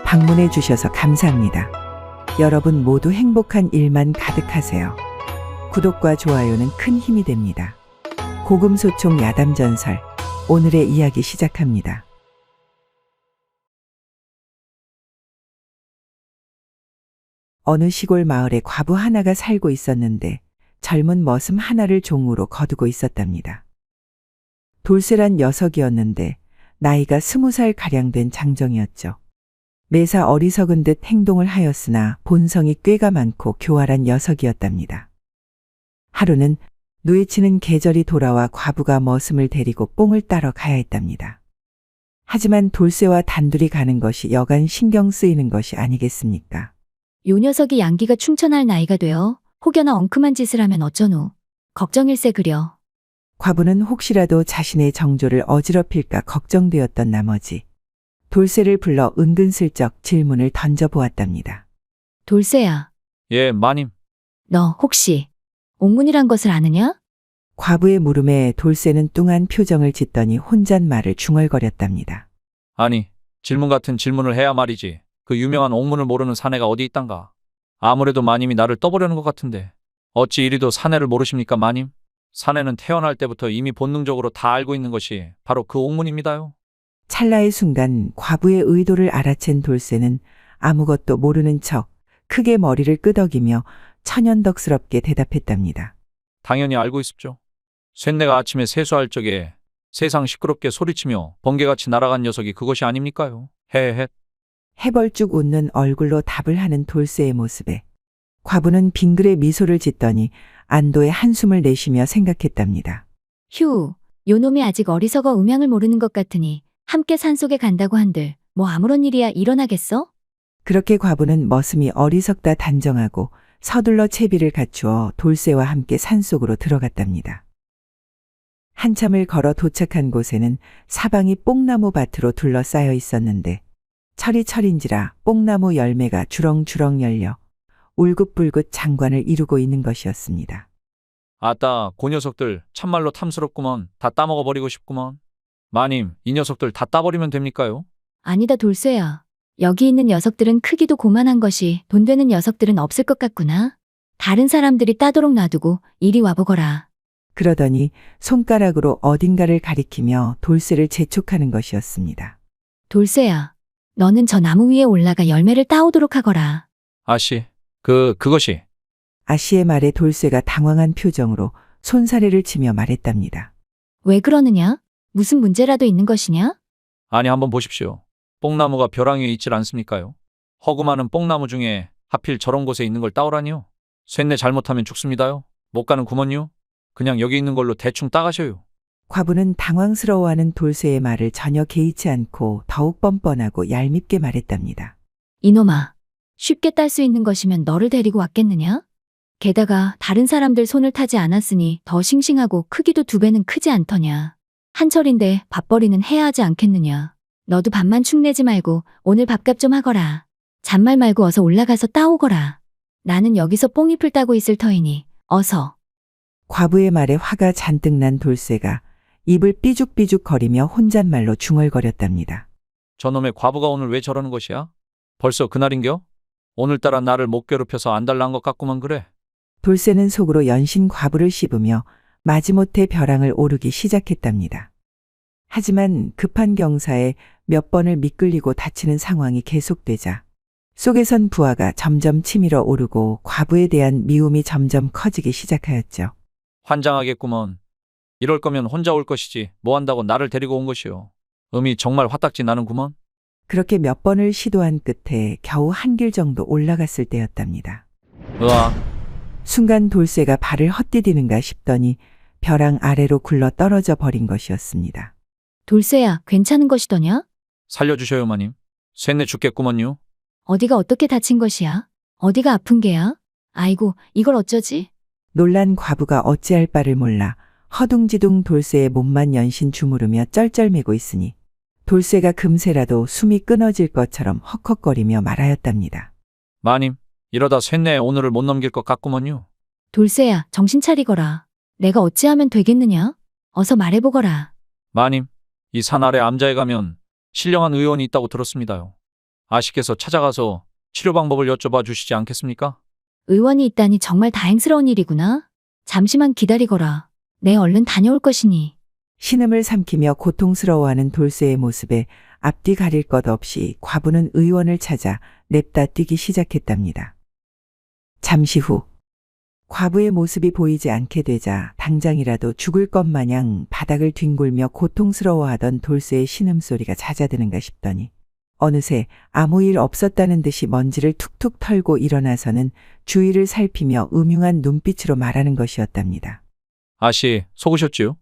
방문해 주셔서 감사합니다. 여러분 모두 행복한 일만 가득하세요. 구독과 좋아요는 큰 힘이 됩니다. 고금소총 야담전설, 오늘의 이야기 시작합니다. 어느 시골 마을에 과부 하나가 살고 있었는데 젊은 머슴 하나를 종으로 거두고 있었답니다. 돌쇠란 녀석이었는데 나이가 20살 가량 된 장정이었죠. 매사 어리석은 듯 행동을 하였으나 본성이 꾀가 많고 교활한 녀석이었답니다. 하루는 누에치는 계절이 돌아와 과부가 머슴을 데리고 뽕을 따러 가야 했답니다. 하지만 돌쇠와 단둘이 가는 것이 여간 신경 쓰이는 것이 아니겠습니까? 요 녀석이 양기가 충천할 나이가 되어 혹여나 엉큼한 짓을 하면 어쩌노. 걱정일세 그려. 과부는 혹시라도 자신의 정조를 어지럽힐까 걱정되었던 나머지 돌쇠를 불러 은근슬쩍 질문을 던져보았답니다. 돌쇠야, 예, 마님. 너 혹시 옥문이란 것을 아느냐? 과부의 물음에 돌쇠는 뚱한 표정을 짓더니 혼잣말을 중얼거렸답니다. 아니, 질문 같은 질문을 해야 말이지. 그 유명한 옥문을 모르는 사내가 어디 있단가. 아무래도 마님이 나를 떠보려는 것 같은데 어찌 이리도 사내를 모르십니까, 마님? 사내는 태어날 때부터 이미 본능적으로 다 알고 있는 것이 바로 그 옥문입니다요. 찰나의 순간 과부의 의도를 알아챈 돌쇠는 아무것도 모르는 척 크게 머리를 끄덕이며 천연덕스럽게 대답했답니다. 당연히 알고 있습죠. 쇳내가 아침에 세수할 적에 세상 시끄럽게 소리치며 번개같이 날아간 녀석이 그것이 아닙니까요? 헤헤. 해벌쭉 웃는 얼굴로 답을 하는 돌쇠의 모습에 과부는 빙그레 미소를 짓더니 안도의 한숨을 내쉬며 생각했답니다. 휴, 요 놈이 아직 어리석어 음양을 모르는 것 같으니 함께 산속에 간다고 한들 뭐 아무런 일이야 일어나겠어? 그렇게 과부는 머슴이 어리석다 단정하고 서둘러 채비를 갖추어 돌쇠와 함께 산속으로 들어갔답니다. 한참을 걸어 도착한 곳에는 사방이 뽕나무 밭으로 둘러싸여 있었는데 철이 철인지라 뽕나무 열매가 주렁주렁 열려 울긋불긋 장관을 이루고 있는 것이었습니다. 아따, 그 녀석들 참말로 탐스럽구먼. 다 따먹어버리고 싶구먼. 마님, 이 녀석들 다 따버리면 됩니까요? 아니다 돌쇠야. 여기 있는 녀석들은 크기도 고만한 것이 돈 되는 녀석들은 없을 것 같구나. 다른 사람들이 따도록 놔두고 이리 와보거라. 그러더니 손가락으로 어딘가를 가리키며 돌쇠를 재촉하는 것이었습니다. 돌쇠야, 너는 저 나무 위에 올라가 열매를 따오도록 하거라. 아씨, 그것이. 아씨의 말에 돌쇠가 당황한 표정으로 손사래를 치며 말했답니다. 왜 그러느냐? 무슨 문제라도 있는 것이냐? 아니, 한번 보십시오. 뽕나무가 벼랑 위에 있질 않습니까요? 허구 많은 뽕나무 중에 하필 저런 곳에 있는 걸 따오라니요? 쇳내 잘못하면 죽습니다요. 못 가는 구먼요. 그냥 여기 있는 걸로 대충 따가셔요. 과부는 당황스러워하는 돌쇠의 말을 전혀 개의치 않고 더욱 뻔뻔하고 얄밉게 말했답니다. 이놈아, 쉽게 딸 수 있는 것이면 너를 데리고 왔겠느냐? 게다가 다른 사람들 손을 타지 않았으니 더 싱싱하고 크기도 2배는 크지 않더냐. 한철인데 밥벌이는 해야 하지 않겠느냐. 너도 밥만 축내지 말고 오늘 밥값 좀 하거라. 잔말 말고 어서 올라가서 따오거라. 나는 여기서 뽕잎을 따고 있을 터이니 어서. 과부의 말에 화가 잔뜩 난 돌쇠가 입을 삐죽삐죽 거리며 혼잣말로 중얼거렸답니다. 저놈의 과부가 오늘 왜 저러는 것이야? 벌써 그날인겨? 오늘따라 나를 못 괴롭혀서 안달난 것 같구만 그래. 돌쇠는 속으로 연신 과부를 씹으며 마지못해 벼랑을 오르기 시작했답니다. 하지만 급한 경사에 몇 번을 미끌리고 다치는 상황이 계속되자 속에선 부하가 점점 치밀어 오르고 과부에 대한 미움이 점점 커지기 시작하였죠. 환장하겠구먼. 이럴 거면 혼자 올 것이지 뭐 한다고 나를 데리고 온 것이오. 음이 정말 화딱지 나는구먼. 그렇게 몇 번을 시도한 끝에 겨우 한 길 정도 올라갔을 때였답니다. 으아. 순간 돌쇠가 발을 헛디디는가 싶더니 벼랑 아래로 굴러 떨어져 버린 것이었습니다. 돌쇠야, 괜찮은 것이더냐? 살려주셔요 마님. 쇳내 죽겠구먼요. 어디가 어떻게 다친 것이야? 어디가 아픈 게야? 아이고, 이걸 어쩌지? 놀란 과부가 어찌할 바를 몰라 허둥지둥 돌쇠의 몸만 연신 주무르며 쩔쩔매고 있으니 돌쇠가 금세라도 숨이 끊어질 것처럼 헉헉거리며 말하였답니다. 마님, 이러다 쇳내 오늘을 못 넘길 것 같구먼요. 돌쇠야, 정신 차리거라. 내가 어찌하면 되겠느냐? 어서 말해보거라. 마님, 이 산 아래 암자에 가면 신령한 의원이 있다고 들었습니다요. 아씨께서 찾아가서 치료 방법을 여쭤봐 주시지 않겠습니까? 의원이 있다니 정말 다행스러운 일이구나. 잠시만 기다리거라. 내 얼른 다녀올 것이니. 신음을 삼키며 고통스러워하는 돌쇠의 모습에 앞뒤 가릴 것 없이 과부는 의원을 찾아 냅다 뛰기 시작했답니다. 잠시 후 과부의 모습이 보이지 않게 되자 당장이라도 죽을 것 마냥 바닥을 뒹굴며 고통스러워하던 돌쇠의 신음소리가 잦아드는가 싶더니 어느새 아무 일 없었다는 듯이 먼지를 툭툭 털고 일어나서는 주위를 살피며 음흉한 눈빛으로 말하는 것이었답니다. 아씨, 속으셨지요?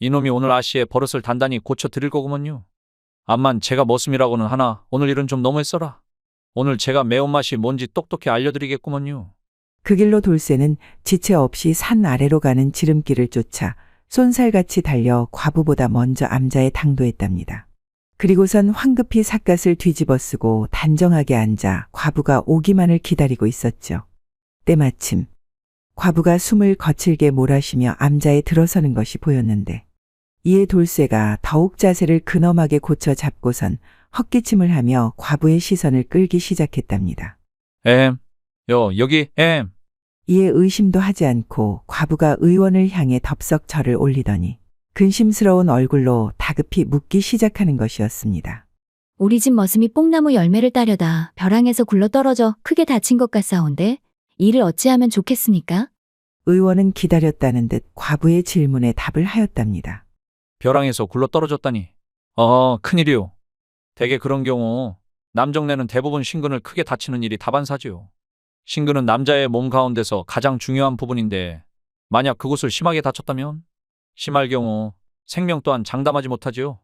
이놈이 오늘 아씨의 버릇을 단단히 고쳐드릴 거구먼요. 암만 제가 머슴이라고는 하나 오늘 일은 좀 너무했어라. 오늘 제가 매운맛이 뭔지 똑똑히 알려드리겠구먼요. 그 길로 돌쇠는 지체 없이 산 아래로 가는 지름길을 쫓아 쏜살같이 달려 과부보다 먼저 암자에 당도했답니다. 그리고선 황급히 삿갓을 뒤집어 쓰고 단정하게 앉아 과부가 오기만을 기다리고 있었죠. 때마침 과부가 숨을 거칠게 몰아쉬며 암자에 들어서는 것이 보였는데 이에 돌쇠가 더욱 자세를 근엄하게 고쳐 잡고선 헛기침을 하며 과부의 시선을 끌기 시작했답니다. 여기, 이에 의심도 하지 않고 과부가 의원을 향해 덥석 절을 올리더니 근심스러운 얼굴로 다급히 묻기 시작하는 것이었습니다. 우리 집 머슴이 뽕나무 열매를 따려다 벼랑에서 굴러 떨어져 크게 다친 것 같사온데 이를 어찌하면 좋겠습니까? 의원은 기다렸다는 듯 과부의 질문에 답을 하였답니다. 벼랑에서 굴러 떨어졌다니. 큰일이요. 대개 그런 경우 남정네는 대부분 신근을 크게 다치는 일이 다반사지요. 신근은 남자의 몸 가운데서 가장 중요한 부분인데 만약 그곳을 심하게 다쳤다면 심할 경우 생명 또한 장담하지 못하지요.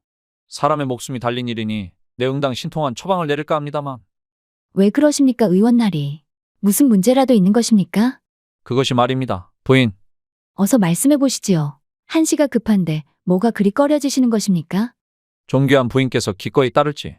사람의 목숨이 달린 일이니 내 응당 신통한 처방을 내릴까 합니다만. 왜 그러십니까, 의원나리? 무슨 문제라도 있는 것입니까? 그것이 말입니다. 부인. 어서 말씀해 보시지요. 한시가 급한데 뭐가 그리 꺼려지시는 것입니까? 존귀한 부인께서 기꺼이 따를지.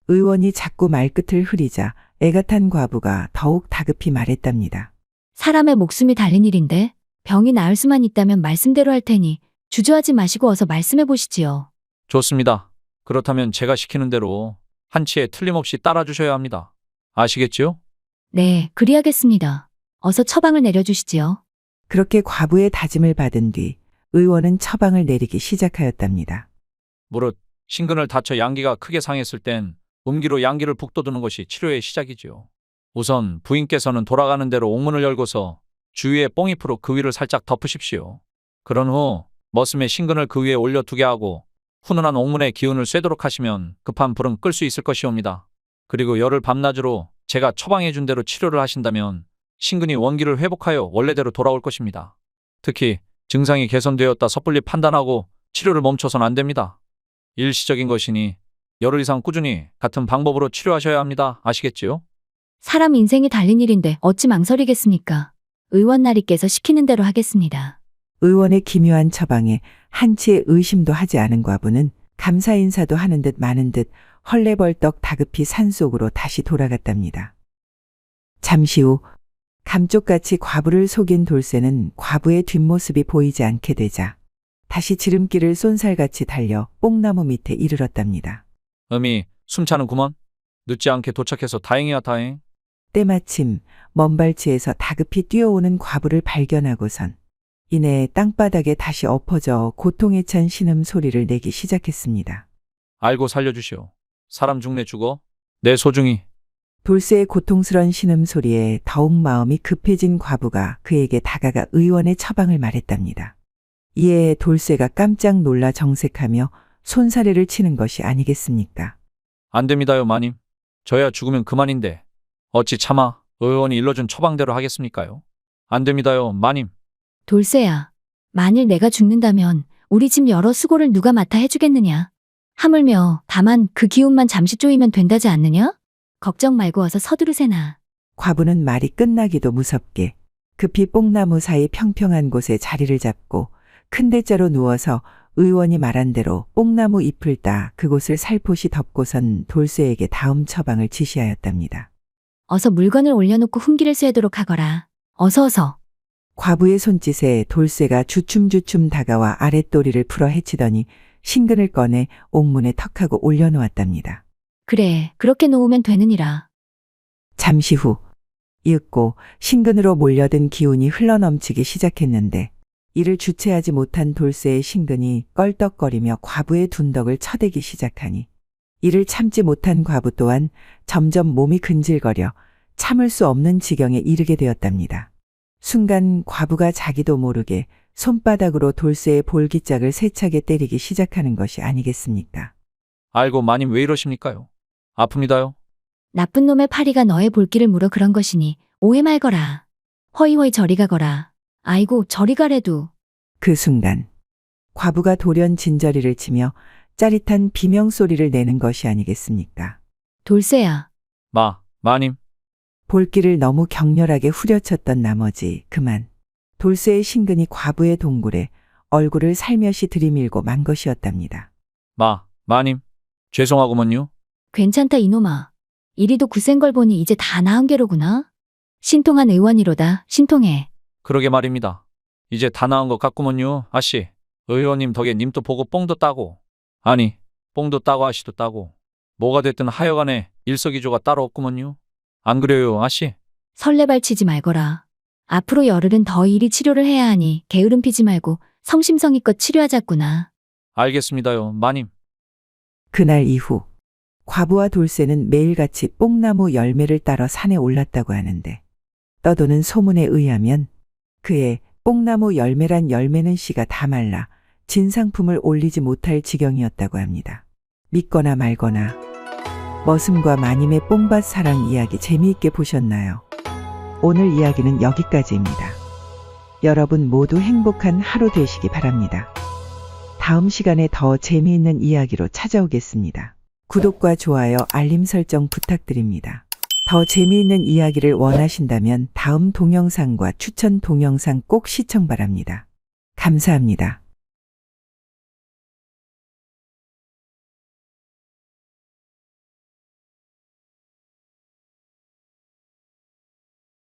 의원이 자꾸 말끝을 흐리자 애가 탄 과부가 더욱 다급히 말했답니다. 사람의 목숨이 달린 일인데 병이 나을 수만 있다면 말씀대로 할 테니 주저하지 마시고 어서 말씀해 보시지요. 좋습니다. 그렇다면 제가 시키는 대로 한치에 틀림없이 따라주셔야 합니다. 아시겠지요? 네, 그리하겠습니다. 어서 처방을 내려주시지요. 그렇게 과부의 다짐을 받은 뒤 의원은 처방을 내리기 시작하였답니다. 무릇 신근을 다쳐 양기가 크게 상했을 땐 음기로 양기를 북돋우는 것이 치료의 시작이지요. 우선 부인께서는 돌아가는 대로 옥문을 열고서 주위에 뽕잎으로 그 위를 살짝 덮으십시오. 그런 후 머슴의 신근을 그 위에 올려두게 하고 훈훈한 옥문의 기운을 쐬도록 하시면 급한 불은 끌 수 있을 것이옵니다. 그리고 열흘 밤낮으로 제가 처방해 준 대로 치료를 하신다면 신근이 원기를 회복하여 원래대로 돌아올 것입니다. 특히 증상이 개선되었다 섣불리 판단하고 치료를 멈춰선 안 됩니다. 일시적인 것이니 열흘 이상 꾸준히 같은 방법으로 치료하셔야 합니다. 아시겠지요? 사람 인생이 달린 일인데 어찌 망설이겠습니까? 의원나리께서 시키는 대로 하겠습니다. 의원의 기묘한 처방에 한치의 의심도 하지 않은 과부는 감사 인사도 하는 듯 마는 듯 헐레벌떡 다급히 산속으로 다시 돌아갔답니다. 잠시 후 감쪽같이 과부를 속인 돌쇠는 과부의 뒷모습이 보이지 않게 되자 다시 지름길을 쏜살같이 달려 뽕나무 밑에 이르렀답니다. 숨차는구먼. 늦지 않게 도착해서 다행이야 다행. 때마침 먼발치에서 다급히 뛰어오는 과부를 발견하고선 이내 땅바닥에 다시 엎어져 고통에 찬 신음 소리를 내기 시작했습니다. 알고 살려주시오. 사람 죽네 죽어. 내 소중히. 돌쇠의 고통스런 신음 소리에 더욱 마음이 급해진 과부가 그에게 다가가 의원의 처방을 말했답니다. 이에 돌쇠가 깜짝 놀라 정색하며 손사래를 치는 것이 아니겠습니까? 안 됩니다요 마님. 저야 죽으면 그만인데 어찌 차마 의원이 일러준 처방대로 하겠습니까요? 안 됩니다요 마님. 돌쇠야, 만일 내가 죽는다면 우리 집 여러 수고를 누가 맡아 해주겠느냐? 하물며 다만 그 기운만 잠시 쪼이면 된다지 않느냐? 걱정 말고 어서 서두르세나. 과부는 말이 끝나기도 무섭게 급히 뽕나무 사이 평평한 곳에 자리를 잡고 큰 대자로 누워서 의원이 말한 대로 뽕나무 잎을 따 그곳을 살포시 덮고선 돌쇠에게 다음 처방을 지시하였답니다. 어서 물건을 올려놓고 훈기를 쐬도록 하거라. 어서. 과부의 손짓에 돌쇠가 주춤주춤 다가와 아랫도리를 풀어 헤치더니 신근을 꺼내 옥문에 턱하고 올려놓았답니다. 그래, 그렇게 놓으면 되느니라. 잠시 후 이윽고 신근으로 몰려든 기운이 흘러넘치기 시작했는데 이를 주체하지 못한 돌쇠의 신근이 껄떡거리며 과부의 둔덕을 쳐대기 시작하니 이를 참지 못한 과부 또한 점점 몸이 근질거려 참을 수 없는 지경에 이르게 되었답니다. 순간 과부가 자기도 모르게 손바닥으로 돌쇠의 볼기짝을 세차게 때리기 시작하는 것이 아니겠습니까? 알고 마님 왜 이러십니까요? 아픕니다요. 나쁜 놈의 파리가 너의 볼기를 물어 그런 것이니 오해 말거라. 허이허이 저리 가거라. 아이고 저리 가래도. 그 순간 과부가 돌연 진저리를 치며 짜릿한 비명소리를 내는 것이 아니겠습니까? 돌쇠야. 마님. 볼기를 너무 격렬하게 후려쳤던 나머지 그만 돌쇠의 신근이 과부의 동굴에 얼굴을 살며시 들이밀고 만 것이었답니다. 마님. 죄송하구먼요. 괜찮다 이놈아. 이리도 굳센 걸 보니 이제 다 나은 게로구나. 신통한 의원이로다. 신통해. 그러게 말입니다. 이제 다 나은 것 같구먼요. 아씨. 의원님 덕에 님도 보고 뽕도 따고. 아니, 뽕도 따고 아씨도 따고. 뭐가 됐든 하여간에 일석이조가 따로 없구먼요. 안 그래요, 아씨? 설레발치지 말거라. 앞으로 열흘은 더 이리 치료를 해야 하니 게으름 피지 말고 성심성의껏 치료하자꾸나. 알겠습니다요, 마님. 그날 이후 과부와 돌쇠는 매일같이 뽕나무 열매를 따러 산에 올랐다고 하는데 떠도는 소문에 의하면 그의 뽕나무 열매란 열매는 씨가 다 말라 진상품을 올리지 못할 지경이었다고 합니다. 믿거나 말거나 머슴과 마님의 뽕밭 사랑 이야기 재미있게 보셨나요? 오늘 이야기는 여기까지입니다. 여러분 모두 행복한 하루 되시기 바랍니다. 다음 시간에 더 재미있는 이야기로 찾아오겠습니다. 구독과 좋아요, 알림 설정 부탁드립니다. 더 재미있는 이야기를 원하신다면 다음 동영상과 추천 동영상 꼭 시청 바랍니다. 감사합니다.